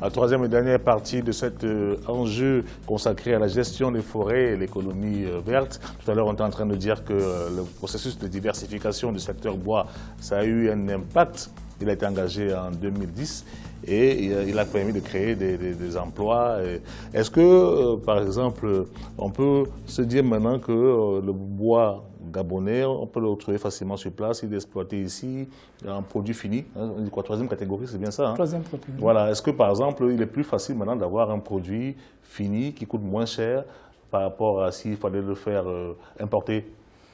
La troisième et dernière partie de cet enjeu consacré à la gestion des forêts et l'économie verte. Tout à l'heure, on était en train de dire que le processus de diversification du secteur bois, ça a eu un impact. Il a été engagé en 2010 et il a permis de créer des emplois. Est-ce que, par exemple, on peut se dire maintenant que le bois gabonais, on peut le retrouver facilement sur place, il est exploité ici, en produit fini, hein, on dit quoi, troisième catégorie, c'est bien ça, hein? Troisième produit. Voilà, est-ce que par exemple, il est plus facile maintenant d'avoir un produit fini qui coûte moins cher par rapport à s'il fallait le faire importer?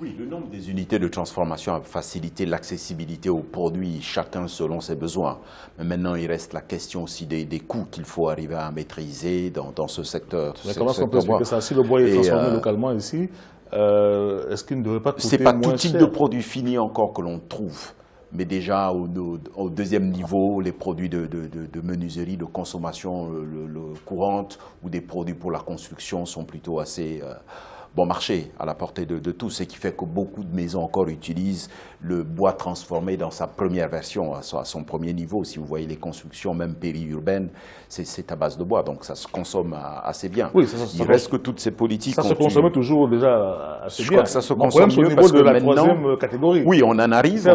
Oui, le nombre des unités de transformation a facilité l'accessibilité aux produits, chacun selon ses besoins. Mais maintenant, il reste la question aussi des coûts qu'il faut arriver à maîtriser dans ce secteur. Mais comment est-ce qu'on peut expliquer ça? Si le bois est transformé localement ici, est-ce qu'il ne devrait pas coûter moins cher? Ce n'est pas tout type de produit fini encore que l'on trouve. Mais déjà, au deuxième niveau, les produits de menuiserie, de consommation courante ou des produits pour la construction sont plutôt assez bon marché, à la portée de tous. Ce qui fait que beaucoup de maisons encore utilisent le bois transformé dans sa première version, à son premier niveau. Si vous voyez les constructions, même périurbaines, c'est à base de bois. Donc ça se consomme assez bien. Oui, il reste que toutes ces politiques... Ça se consomme toujours déjà assez bien. Je crois que ça se consomme mieux au niveau de la troisième catégorie. Oui, on en arrive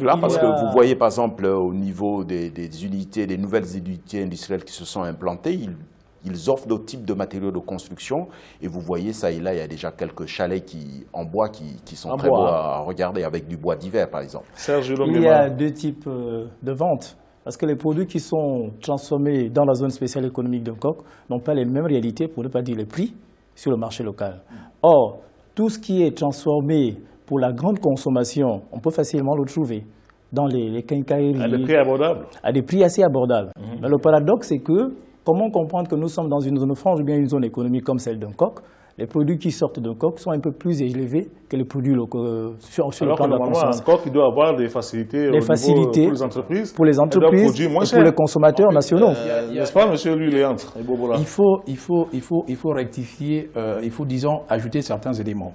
là, parce que vous voyez par exemple au niveau des unités, des nouvelles unités industrielles qui se sont implantées, ils offrent d'autres types de matériaux de construction et vous voyez ça et là, il y a déjà quelques chalets en bois qui sont très beaux à regarder avec du bois d'hiver par exemple. Il y a deux types de ventes. Parce que les produits qui sont transformés dans la zone spéciale économique de Nkok n'ont pas les mêmes réalités, pour ne pas dire les prix, sur le marché local. Or, tout ce qui est transformé pour la grande consommation, on peut facilement le trouver dans les quincailleries. À des prix abordables. À des prix assez abordables. Mais le paradoxe, c'est que comment comprendre que nous sommes dans une zone franche ou bien une zone économique comme celle d'un coq? Les produits qui sortent d'un coq sont un peu plus élevés que les produits locaux sur le plan de la consommation. Un coq, il doit avoir des facilités, pour les entreprises, pour les consommateurs nationaux. N'est-ce pas, monsieur Louis Léandre? Il faut rectifier, il faut, disons, ajouter certains éléments.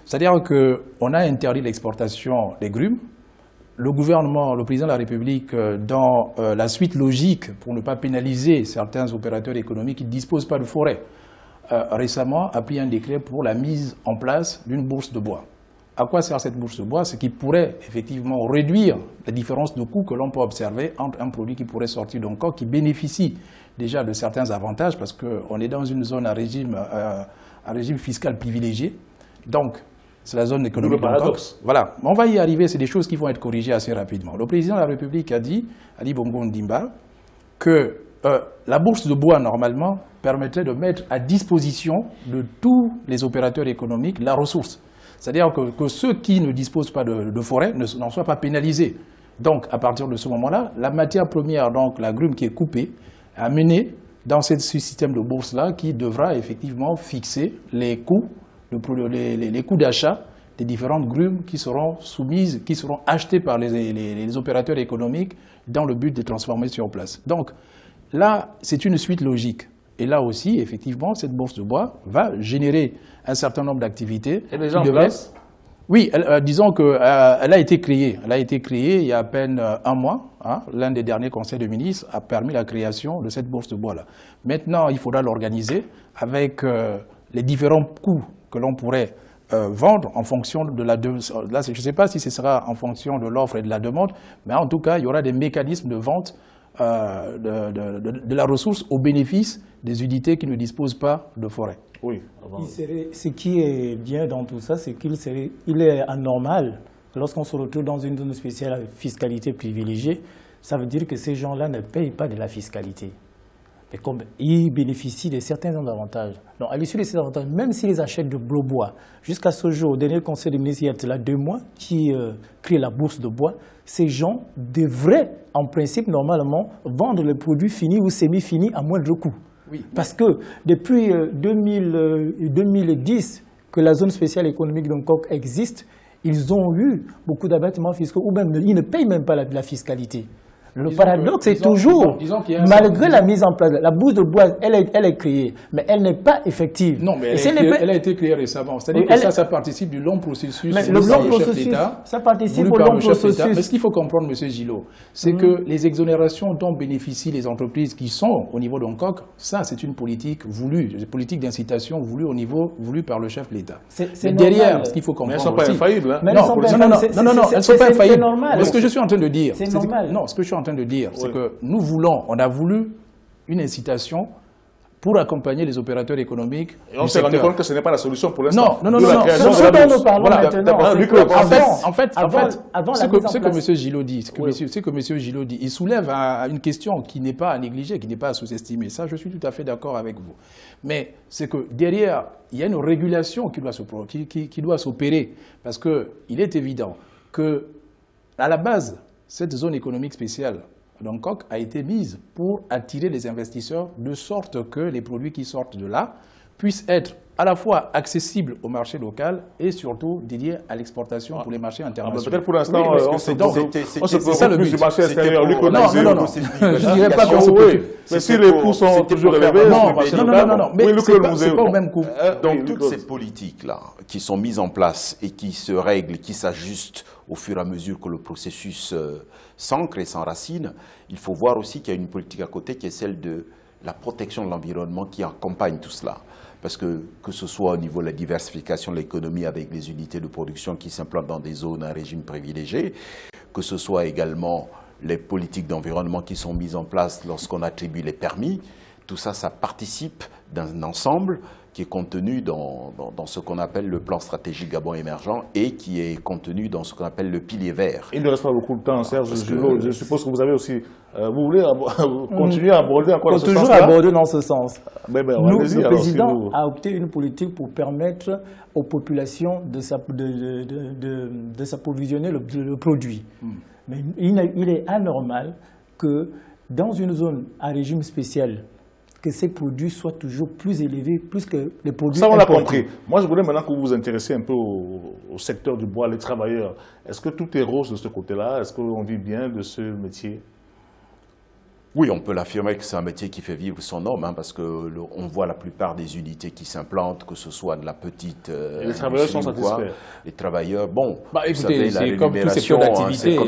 C'est-à-dire qu'on a interdit l'exportation des grumes. Le gouvernement, le président de la République, dans la suite logique pour ne pas pénaliser certains opérateurs économiques qui ne disposent pas de forêt, récemment a pris un décret pour la mise en place d'une bourse de bois. À quoi sert cette bourse de bois? Ce qui pourrait effectivement réduire la différence de coût que l'on peut observer entre un produit qui pourrait sortir d'un coq qui bénéficie déjà de certains avantages parce qu'on est dans une zone à régime fiscal privilégié. Donc, c'est la zone économique. Voilà, on va y arriver, c'est des choses qui vont être corrigées assez rapidement. Le président de la République a dit, Ali Bongo Ndimba, que la bourse de bois, normalement, permettrait de mettre à disposition de tous les opérateurs économiques la ressource. C'est-à-dire que ceux qui ne disposent pas de forêt n'en soient pas pénalisés. Donc, à partir de ce moment-là, la matière première, donc la grume qui est coupée, est amenée dans ce système de bourse-là qui devra effectivement fixer les coûts les coûts d'achat des différentes grumes qui seront soumises, qui seront achetées par les opérateurs économiques dans le but de transformer sur place. Donc là, c'est une suite logique. Et là aussi, effectivement, cette bourse de bois va générer un certain nombre d'activités. Et les gens en place? Oui, disons qu'elle a été créée. Elle a été créée il y a à peine un mois. Hein. L'un des derniers conseils de ministres a permis la création de cette bourse de bois-là. Maintenant, il faudra l'organiser avec les différents coûts que l'on pourrait vendre en fonction de la demande. Là, je ne sais pas si ce sera en fonction de l'offre et de la demande, mais en tout cas, il y aura des mécanismes de vente de la ressource au bénéfice des unités qui ne disposent pas de forêt. Oui. Ce qui est bien dans tout ça, c'est il est anormal lorsqu'on se retrouve dans une zone spéciale à fiscalité privilégiée. Ça veut dire que ces gens-là ne payent pas de la fiscalité. Mais comme ils bénéficient de certains avantages. Donc, à l'issue de ces avantages, même s'ils achètent du bois, jusqu'à ce jour, au dernier conseil des ministres, il y a 2 mois, qui crée la bourse de bois, ces gens devraient, en principe, normalement, vendre les produits finis ou semi-finis à moindre coût. Oui. Parce que depuis 2010 que la zone spéciale économique de Nkok existe, ils ont eu beaucoup d'abattements fiscaux, ou même ils ne payent même pas la fiscalité. Le paradoxe est toujours, malgré la mise en place, la bourse de bois, elle est créée, mais elle n'est pas effective. Non, mais elle a été créée récemment. C'est-à-dire que ça participe du long processus. Mais le long processus, ça participe au long processus. Mais ce qu'il faut comprendre, M. Gillot, c'est que les exonérations dont bénéficient les entreprises qui sont au niveau d'Hongkong, ça, c'est une politique voulue, une politique d'incitation voulue par le chef de l'État. Mais derrière, ce qu'il faut comprendre. Mais elles ne sont pas infaillibles. Hein. Non, elles ne sont pas infaillibles. C'est normal. Ce que je suis en train de dire, c'est normal. Non, ce que je suis en train de dire, c'est que on a voulu une incitation pour accompagner les opérateurs économiques. Et on s'est rendu compte que ce n'est pas la solution pour l'instant. Non. Ce dont nous parlons maintenant, en fait, ce que M. Gillot dit, il soulève une question qui n'est pas à négliger, qui n'est pas à sous-estimer. Ça, je suis tout à fait d'accord avec vous. Mais c'est que derrière, il y a une régulation qui doit s'opérer. Parce qu'il est évident que, à la base, cette zone économique spéciale d'Hongkong a été mise pour attirer les investisseurs de sorte que les produits qui sortent de là puissent être à la fois accessibles au marché local et surtout dédiés à l'exportation pour les marchés internationaux. Peut-être pour l'instant, on se préoccupe plus du marché extérieur. Non. Je dirais pas qu'on se préoccupe. Mais si les coûts sont toujours élevés, non, mais c'est pas au même coût. Donc toutes ces politiques-là qui sont mises en place et qui se règlent, qui s'ajustent au fur et à mesure que le processus s'ancre et s'enracine, il faut voir aussi qu'il y a une politique à côté qui est celle de la protection de l'environnement qui accompagne tout cela. Parce que ce soit au niveau de la diversification de l'économie avec les unités de production qui s'implantent dans des zones à régime privilégié, que ce soit également les politiques d'environnement qui sont mises en place lorsqu'on attribue les permis, tout ça, ça participe d'un ensemble qui est contenu dans ce qu'on appelle le plan stratégique Gabon émergent et qui est contenu dans ce qu'on appelle le pilier vert. Il ne reste pas beaucoup de temps, Serge. Je suppose que vous avez aussi... vous voulez continuer à aborder encore dans ce sens-là? Toujours aborder dans ce sens. Le président a opté une politique pour permettre aux populations de s'approvisionner le produit. Mais il est anormal que dans une zone à régime spécial, que ces produits soient toujours plus élevés, plus que les produits importés. Ça, on l'a compris. importés. Moi, je voulais maintenant que vous vous intéressiez un peu au secteur du bois, les travailleurs. Est-ce que tout est rose de ce côté-là? Est-ce qu'on vit bien de ce métier? Oui, on peut l'affirmer que c'est un métier qui fait vivre son homme, parce qu'on voit la plupart des unités qui s'implantent, que ce soit de la petite... les travailleurs sont satisfaits. Les travailleurs, bon, écoutez, c'est comme tout secteur d'activité. Quand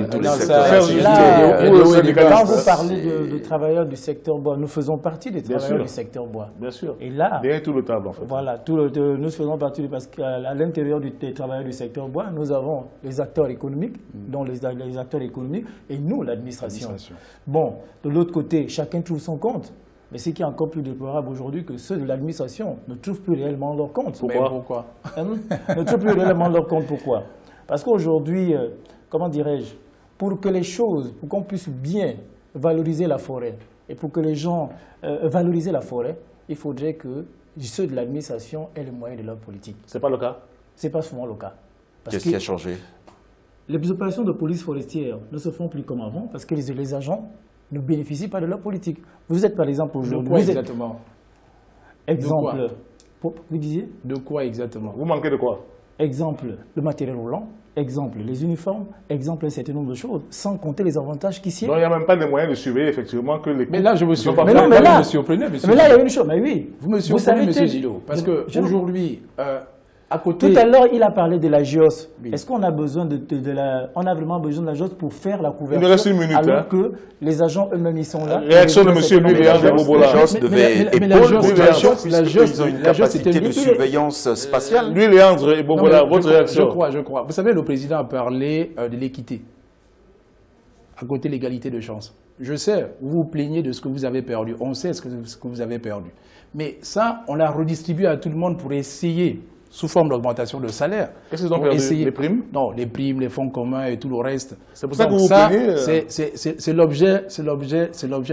vous parlez de travailleurs du secteur bois, nous faisons partie des travailleurs du secteur bois. Bien sûr. Et là, derrière tout le table, en fait. Voilà, nous faisons partie, parce qu'à l'intérieur des travailleurs du secteur bois, nous avons les acteurs économiques, dont les acteurs économiques, et nous, l'administration. Bon, de l'autre côté, chacun trouve son compte. Mais ce qui est encore plus déplorable aujourd'hui, que ceux de l'administration ne trouvent plus réellement leur compte. Pourquoi Ne trouvent plus réellement leur compte. Pourquoi? Parce qu'aujourd'hui, comment dirais-je, pour que les choses, pour qu'on puisse bien valoriser la forêt, et pour que les gens valorisent la forêt, il faudrait que ceux de l'administration aient les moyens de leur politique. Ce n'est pas le cas? Ce n'est pas souvent le cas. Qu'est-ce qui a changé? Les opérations de police forestière ne se font plus comme avant, parce que les agents ne bénéficient pas de leur politique. Vous êtes par exemple aujourd'hui... De quoi exactement? Exemple. Vous disiez? De quoi exactement? Vous manquez de quoi? Exemple, le matériel roulant. Exemple, les uniformes. Exemple, un certain nombre de choses, sans compter les avantages qui s'y... Donc il n'y a même pas de moyens de surveiller effectivement que les... Mais là, je me suis... Mais là, il y a une chose. Mais oui. Vous me surprenez, M. Gillot. Parce qu'aujourd'hui... Tout à l'heure, il a parlé de la GIOS. Oui. Est-ce qu'on a besoin on a vraiment besoin de la GIOS pour faire la couverture? Il reste une minute. Alors que les agents eux-mêmes, ils sont là. Réaction de M. Louis-Léandre Bobola. La GIOS, c'est une capacité de surveillance spatiale. Louis-Léandre et Bobola, votre réaction? Je crois. Vous savez, le président a parlé de l'équité. À côté de l'égalité de chance. Je sais, vous vous plaignez de ce que vous avez perdu. On sait ce que vous avez perdu. Mais ça, on l'a redistribué à tout le monde pour essayer, sous forme d'augmentation de salaire. Qu'est-ce qu'ils ont perdu? Les primes? Non, les primes, les fonds communs et tout le reste. C'est pour ça que vous vous plaignez? C'est l'objet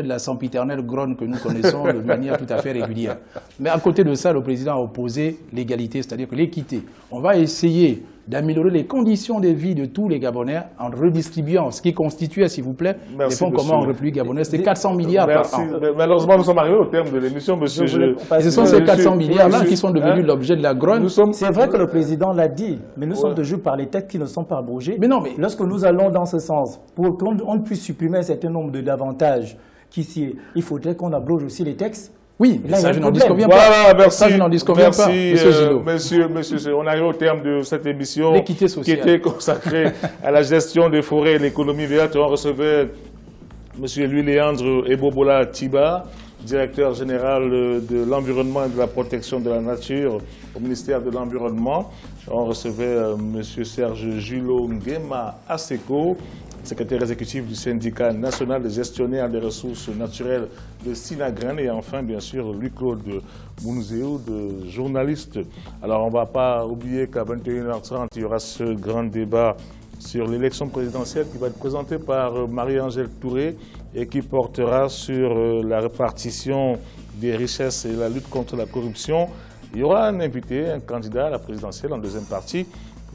de la sempiternelle grogne que nous connaissons de manière tout à fait régulière. Mais à côté de ça, le président a opposé l'égalité, c'est-à-dire que l'équité. On va essayer d'améliorer les conditions de vie de tous les Gabonais en redistribuant ce qui constituait, s'il vous plaît, les fonds communs en République gabonaise. C'est 400 milliards par an. Malheureusement, nous sommes arrivés au terme de l'émission, monsieur. Ce sont ces 400 milliards-là qui sont devenus l'objet de la grogne. C'est vrai que le président l'a dit, mais nous sommes toujours par les têtes qui ne sont pas abrogées. Mais non, mais lorsque nous allons dans ce sens, pour qu'on puisse supprimer un certain nombre d'avantages, il faudrait qu'on abroge aussi les textes. Oui, là, ça je n'en disconviens pas. Voilà, merci. Ça je n'en disconviens pas, monsieur Gillot. Monsieur, on arrive au terme de cette émission qui sociale, était consacrée à la gestion des forêts et l'économie verte. On recevait monsieur Louis-Léandre Ebobola Tiba, directeur général de l'environnement et de la protection de la nature au ministère de l'Environnement. On recevait monsieur Serge Julot Nguema Aseko, secrétaire exécutif du syndicat national des gestionnaires des ressources naturelles de Sinagran, et enfin, bien sûr, Louis-Claude Mounzéou, de journaliste. Alors, on ne va pas oublier qu'à 21h30, il y aura ce grand débat sur l'élection présidentielle qui va être présentée par Marie-Angèle Touré et qui portera sur la répartition des richesses et la lutte contre la corruption. Il y aura un invité, un candidat à la présidentielle en deuxième partie.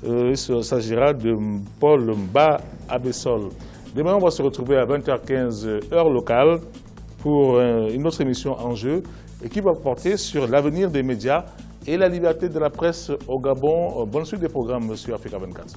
Il s'agira de Paul Mba Abessol. Demain, on va se retrouver à 20h15 heure locale pour une autre émission en jeu et qui va porter sur l'avenir des médias et la liberté de la presse au Gabon. Bonne suite des programmes sur Africa 24.